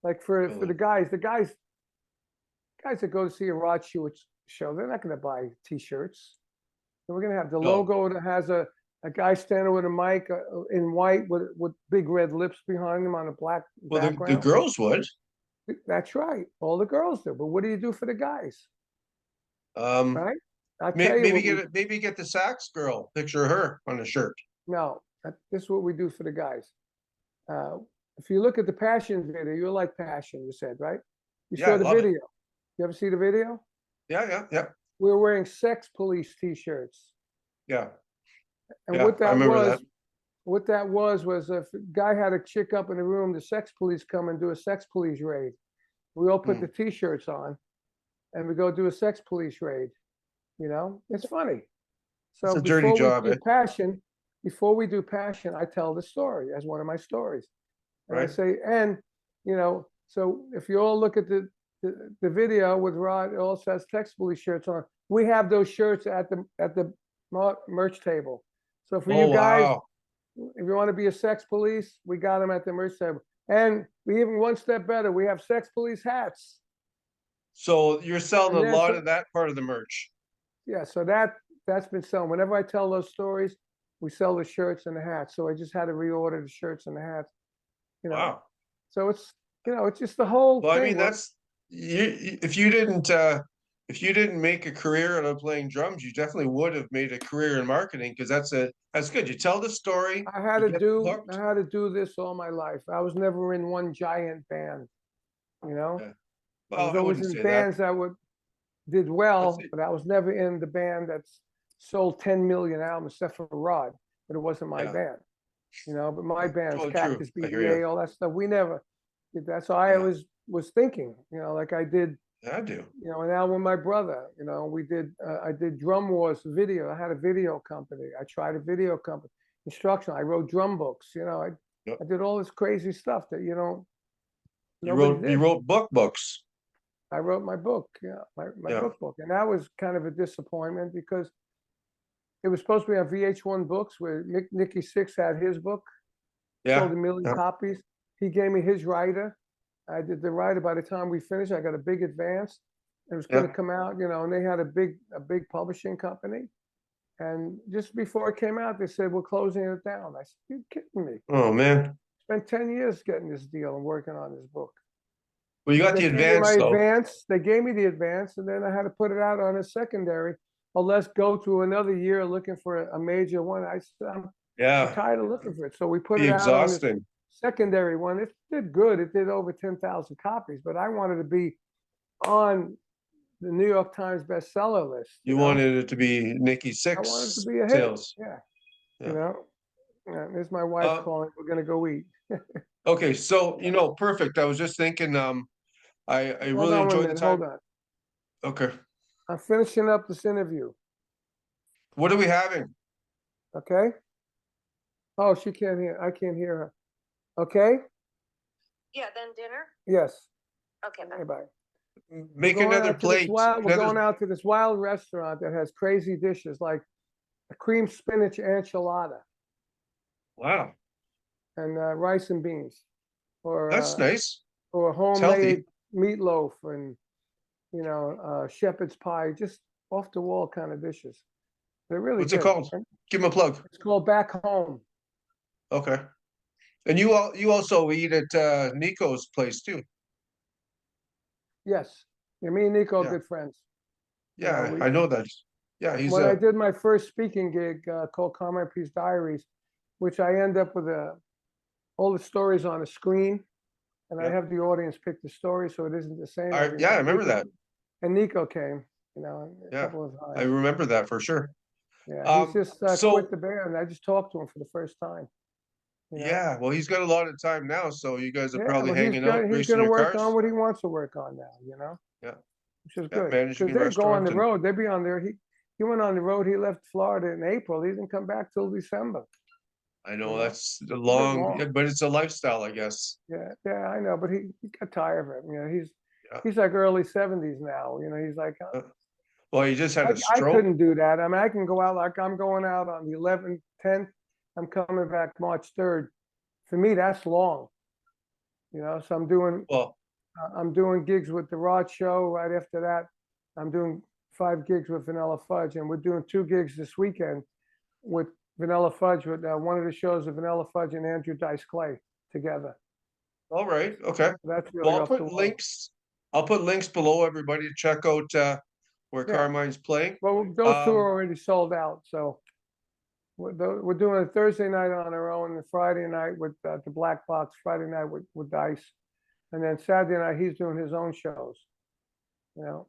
Like for Build the guys that go to see a Rod Stewart show, they're not going to buy T-shirts. We're going to have the No. logo that has a guy standing with a mic in white with big red lips behind him on a black Well, the background. girls would. That's right. All the girls do. But what do you do for the guys? Right? I'll tell you Maybe get the sax girl, picture of her on a shirt. No, this is what we do for the guys. If you look at the Passion video, you like Passion, you said, right? You Yeah, I saw the love it. video. You ever see the video? Yeah. We're wearing Sex Police T-shirts. Yeah. And Yeah, what I that remember was, that. what that was if a guy had a chick up in the room, the Sex Police come and do a Sex Police raid. We all put the T-shirts on, and we go do a Sex Police raid. It's funny. So It's a dirty job, before we do Passion, I tell the story as one of my stories. And I right? say, so if you all look at the video with Rod, it all says Sex Police shirts on. We have those shirts at the merch table. So for you guys, Wow. if you want to be a Sex Police, we got them at the merch table. And we even one step better, we have Sex Police hats. So you're selling And a lot of that part of the merch. Yeah, so that's been selling. Whenever I tell those stories, we sell the shirts and the hats. So I just had to reorder the shirts and the hats. Wow. So it's it's just the whole Well, thing. I mean, that's if you didn't make a career out of playing drums, you definitely would have made a career in marketing, because that's good. You tell the story. I had you to get do hooked. I had to do this all my life. I was never in one giant band, Yeah. I Well, was I always wouldn't in say that. bands that did well, it. but I was never in the band that's sold 10 million albums, except for Rod. But it wasn't my Yeah. band, But my bands, Totally true. Cactus, I hear BDA, you. all that stuff, we never did that. So I Yeah. was thinking, like I did, I do. and now with my brother, we did, I did Drum Wars video. I had a video company. I tried a video company, instructional. I wrote drum books, Yep. I did all this crazy stuff that, You nobody wrote did. books. I wrote my book, yeah, my Yeah. book, and that was kind of a disappointment because it was supposed to be on VH1 Books where Nicky Six had his book, sold Yeah. 1,000,000 Yeah. copies. He gave me his writer. I did the writer. By the time we finished, I got a big advance. It was going to Yeah. come out, and they had a big publishing company. And just before it came out, they said, we're closing it down. I said, you're kidding me. Oh man. Spent 10 years getting this deal and working on this book. Well, you got They the gave me my advance though. advance. They gave me the advance, and then I had to put it out on a secondary. Well, let's go to another year looking for a major one. I said, I'm Yeah. tired of looking for it. So we put Be it out on this exhausting. secondary one. It did good. It did over 10,000 copies, but I wanted to be on the New York Times bestseller list. You wanted it to be Nikki I wanted it to Six be a hit. sales. Yeah. Yeah. There's my wife calling. We're gonna go eat. Okay, so perfect. I was just thinking, I Hold really on 1 enjoyed the minute. time. Hold on. Okay. I'm finishing up this interview. What are we having? Okay. Oh, she can't hear. I can't hear her. Okay. Yeah, then dinner? Yes. Okay, bye. Bye bye. Make another plate. We're going out to this wild restaurant that has crazy dishes like a cream spinach enchilada Wow, and rice and beans, that's nice. or It's healthy. homemade meatloaf and shepherd's pie, just off the wall kind of dishes. They're really What's it good. called? Give him a plug. It's called Back Home. Okay. And you also eat at Nico's place too. Yes. Yeah, me and Nico are Yeah. good friends. Yeah, I know that. Yeah, he's when I did my first speaking gig called Carmine Appice Diaries, which I end up with all the stories on a screen, and I have the audience pick the story so it isn't the same. I remember that. And Nico came, a couple of I times. remember that for sure. Yeah, he's just quit the band. I just talked to him for the first time. Yeah, well, he's got a lot of time now, so you guys are probably well, hanging out, he's racing going to your work cars. on what he wants to work on now, Yeah. which is Yeah, good. managing Because a they go on restaurant the and- road. They be on there. He went on the road. He left Florida in April. He didn't come back till December. I know Yeah. that's a long. long, but it's a lifestyle, I guess. Yeah, I know, but he got tired of it. Yeah. He's like early 70s now. He's like, Well, he just had a I stroke. couldn't do that. I mean, I can go out like I'm going out on the 11th, 10th. I'm coming back March 3rd. For me, that's long. So Well, I'm doing gigs with the Rod Show. Right after that, I'm doing 5 gigs with Vanilla Fudge, and we're doing 2 gigs this weekend with Vanilla Fudge with one of the shows of Vanilla Fudge and Andrew Dice Clay together. all right, okay. That's really Well, off the wall. I'll put links below, everybody, to check out where Yeah. Carmine's playing. Well, those 2 are already sold out. So we're doing a Thursday night on our own, and Friday night with the Black Box, Friday night with Dice. And then Saturday night, he's doing his own shows. So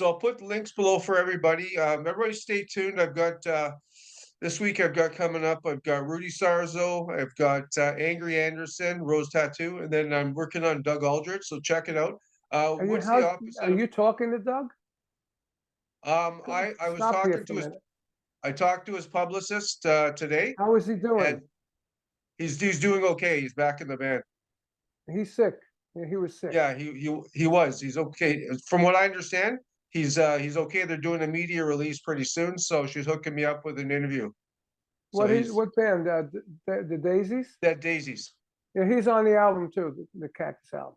I'll put links below for everybody. Everybody stay tuned. I've got this week I've got coming up, I've got Rudy Sarzo, I've got Angry Anderson, Rose Tattoo, and then I'm working on Doug Aldrich, so check it out. What's the opposite Are you talking to Doug? I was Stop here talking for a to his minute. I talked to his publicist today, How is he doing? and he's doing okay. He's back in the band. He's sick. Yeah, he was sick. Yeah, he was. He's okay. From what I understand, he's okay. They're doing a media release pretty soon, so she's hooking me up with an interview. What band? The Daisies? That Daisies. Yeah, he's on the album too, the Cactus album.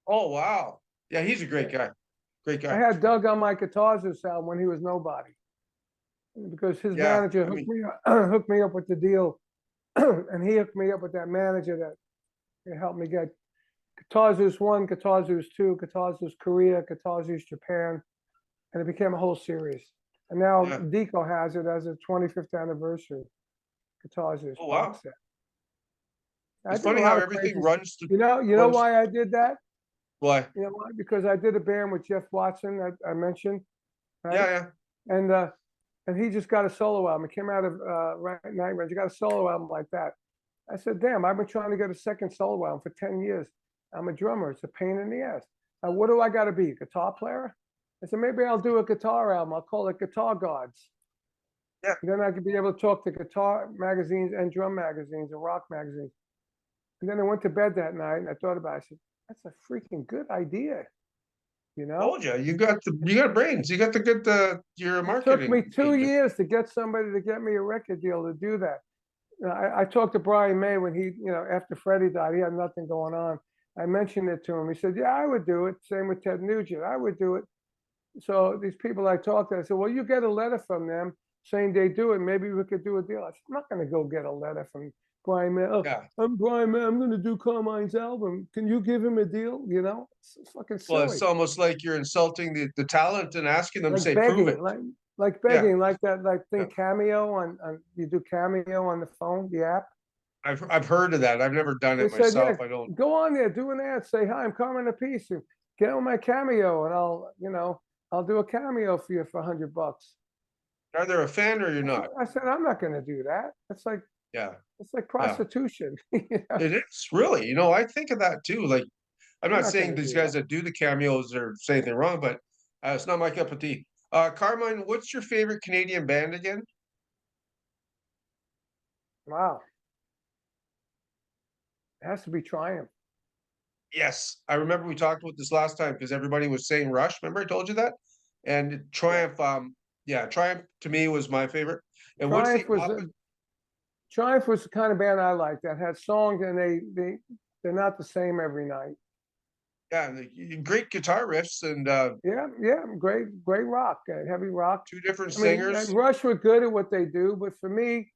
Oh wow. Yeah, he's a great guy. Great guy. I had Doug on my Guitars album when he was nobody. Because his manager hooked me up with the deal, and he hooked me up with that manager that helped me get Guitar Zeus 1, Guitar Zeus 2, Guitar Zeus Korea, Guitar Zeus Japan, and it became a whole series. And now Deco has it as a 25th anniversary Guitar Zeus. Oh wow! Set. It's funny how everything runs. You know why I did that? Why? You know why? Because I did a band with Jeff Watson. I mentioned. Right? Yeah. And he just got a solo album. It came out of Night Range. He got a solo album like that. I said, damn, I've been trying to get a second solo album for 10 years. I'm a drummer. It's a pain in the ass. Now, what do I got to be? A guitar player? I said, maybe I'll do a guitar album. I'll call it Guitar Gods. Yeah. And then I could be able to talk to guitar magazines and drum magazines and rock magazines. And then I went to bed that night and I thought about it. I said, that's a freaking good idea. You know, Told you, you got brains. You got the good, you're a it marketing. took me 2 agent. years to get somebody to get me a record deal to do that. I talked to Brian May when he, after Freddie died, he had nothing going on. I mentioned it to him. He said, "Yeah, I would do it." Same with Ted Nugent. I would do it. So these people I talked to, I said, "Well, you get a letter from them saying they do it. Maybe we could do a deal." I said, "I'm not going to go get a letter from Brian May. Oh, Yeah. I'm Brian May. I'm going to do Carmine's album. Can you give him a deal?" It's fucking Well, silly. it's almost like you're insulting the talent and asking them to Like say, prove it. begging, like begging, like that, like thing Cameo on you do Cameo on the phone, the app. I've heard of that. I've never done They it said, myself. yeah, I don't. go on there, do an ad, say, "Hi, I'm Carmine Appice. Get on my Cameo, and I'll do a cameo for you for $100." Either a fan or you're not. I said, "I'm not going to do that. It's like Yeah, prostitution." it is really. I think of that too. Like, I'm not not saying gonna these do guys that do the cameos are saying anything wrong, but it's not my cup of tea. Carmine, what's your favorite Canadian band again? Wow, it has to be Triumph. Yes, I remember we talked about this last time because everybody was saying Rush. Remember I told you that? And Triumph, yeah, Triumph to me was my favorite. And what's the Triumph was the kind of band I liked that had songs, and they're not the same every night. Yeah, great guitar riffs and Yeah, great rock, heavy rock. two different I mean, singers. Rush were good at what they do, but for me,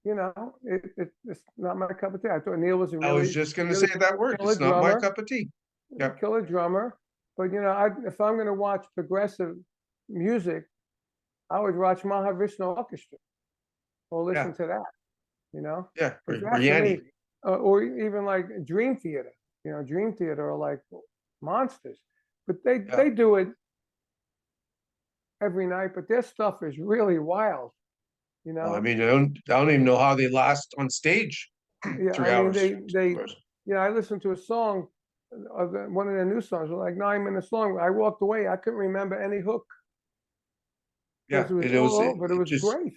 it's not my cup of tea. I thought Neil was a I was really, just going to really say that word. killer It's not my drummer. cup of tea. Yeah. Killer drummer. But if I'm going to watch progressive music, I would watch Mahavishnu Orchestra or listen to that. Yeah, or 'Cause that to Yanni. me, or even like Dream Theater. Dream Theater are like monsters, but they do it every night. But their stuff is really wild. I mean, I don't even know how they last on stage Yeah, 3 hours. I listened to a song of one of their new songs, like 9 minutes long. I walked away. I couldn't remember any hook. Yeah, It was great.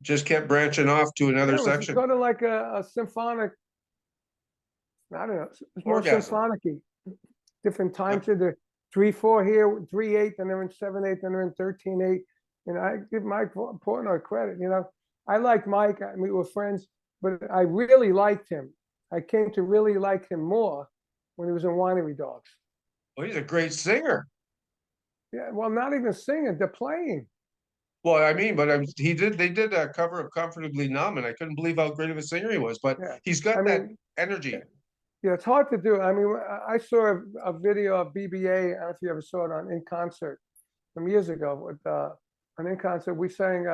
Just kept branching off to another Yeah, it was section. sort of like a symphonic. I don't know. It's more symphonic-y. Different times to the 3/4 here, 3/8, and they're in 7/8, and they're in 13/8. And I give Mike Portnoy credit. I like Mike. I mean, we were friends, but I really liked him. I came to really like him more when he was in Winery Dogs. Well, he's a great singer. Yeah, well, not even singing, they're playing. Well, I mean, but they did a cover of Comfortably Numb, and I couldn't believe how great of a singer he was. But he's got that energy. Yeah, it's hard to do. I mean, I saw a video of BBA. I don't know if you ever saw it on In Concert some years ago. With on In Concert, we sang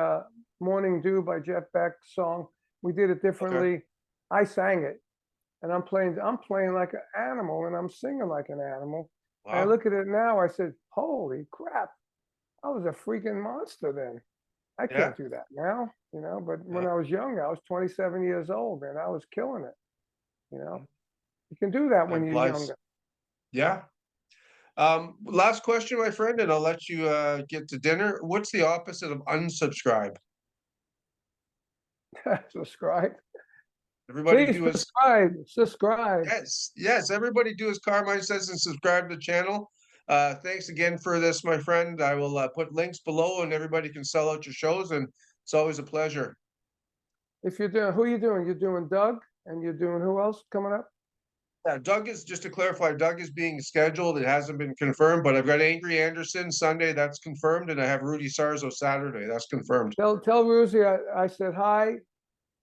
"Morning Dew" by Jeff Beck song. We did it differently. I sang it, and I'm playing like an animal, and I'm singing like an animal. Wow. And I look at it now. I said, "Holy crap! I was a freaking monster then. I can't do that now, But when I was young, I was 27 years old, man. I was killing it, You can do that when you're younger. Yeah. Last question, my friend, and I'll let you get to dinner. What's the opposite of unsubscribe? Subscribe. Everybody Please subscribe. Yes. Everybody do as Carmine says and subscribe to the channel. Thanks again for this, my friend. I will put links below, and everybody can sell out your shows, and it's always a pleasure. If you're doing, who are you doing? You're doing Doug, and you're doing who else coming up? Yeah, Doug is, just to clarify, Doug is being scheduled. It hasn't been confirmed, but I've got Angry Anderson Sunday, that's confirmed, and I have Rudy Sarzo Saturday, that's confirmed. Tell Ruzy I said hi,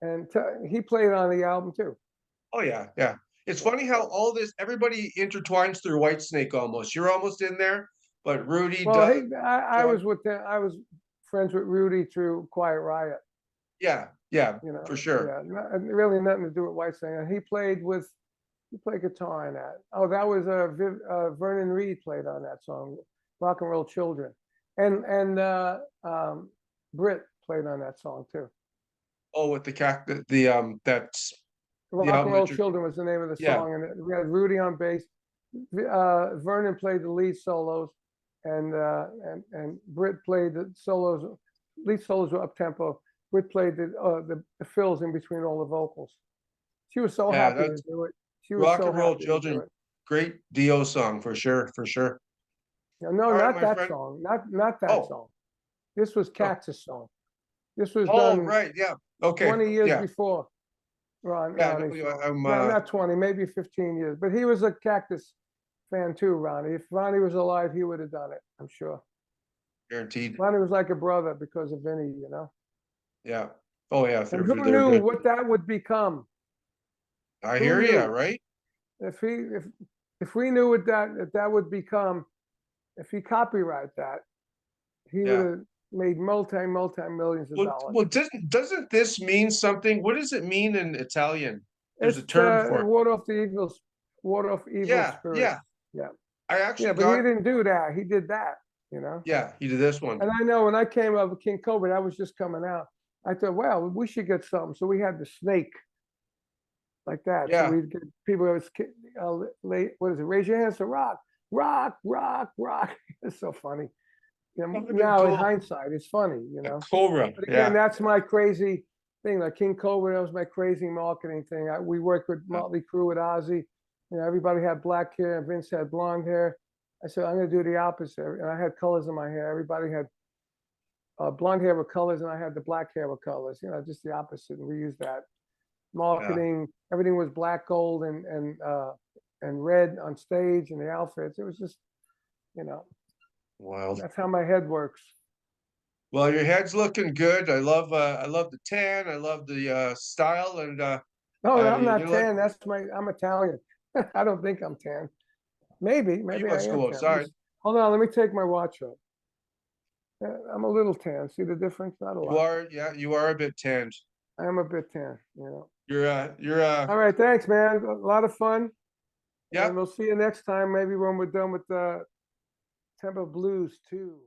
and he played on the album too. Oh yeah. It's funny how everybody intertwines through Whitesnake almost. You're almost in there, but Rudy. Well, I was friends with Rudy through Quiet Riot. Yeah, for sure. Yeah, really nothing to do with Whitesnake. And he played guitar on that. Oh, that was Vernon Reid played on that song, "Rock and Roll Children," and Britt played on that song too. Oh, with that's "Rock and Roll Children" was the name of the song, and we had Rudy on bass. Vernon played the lead solos, and Britt played the solos. Lead solos were up tempo. Britt played the fills in between all the vocals. She was so happy to do it. Rock and Roll Children. great Dio song for sure, for sure. No, no, All right, not my that friend. song, not that Oh. song. This was Katz's song. This was Oh, done right, yeah, okay, 20 years yeah, before yeah, Ronnie's no, song. I'm, No, not 20, maybe 15 years. But he was a Cactus fan too, Ronnie. If Ronnie was alive, he would have done it, I'm sure. guaranteed, Ronnie was like a brother because of Vinny, yeah. Oh, yeah, And they're who knew good. what that would become? I Who hear you, knew? right? If we knew what that would become, if he copyright that, he would Yeah. have made multi millions of dollars. Well, doesn't this mean something? What does it mean in Italian? There's a It's term for it. water off evil Yeah, spirits. yeah. Yeah. I Yeah, actually but he got, didn't do that. He did that, yeah, he did this one. And I know when I came up with King Cobra, that was just coming out. I thought, well, we should get something. So we had the snake like that. So Yeah. we'd get people that was what is it? Raise your hands to rock, rock, rock, rock. It's so funny. That'd been Now in cool. hindsight, it's funny, A Cobra, But again, yeah. that's my crazy thing. Like King Cobra, that was my crazy marketing thing. We worked with Motley Crue with Ozzy. Everybody had black hair and Vince had blonde hair. I said, I'm going to do the opposite. And I had colors in my hair. Everybody had blonde hair with colors, and I had the black hair with colors. Just the opposite. And we used that marketing. Everything was black, gold, and red on stage, and the outfits. It was just, Wild. that's how my head works. Well, your head's looking good. I love the tan. I love the style, and No, I'm you not know what? tan. I'm Italian. I don't think I'm tan. Maybe You I must am go tan. outside. Hold on, let me take my watch off. I'm a little tan. See the difference? Not a You lot. are, yeah, you are a bit tanned. I am a bit tan, You're All right, thanks, man. A lot of fun. yeah. And we'll see you next time, maybe when we're done with the Temple Blues too.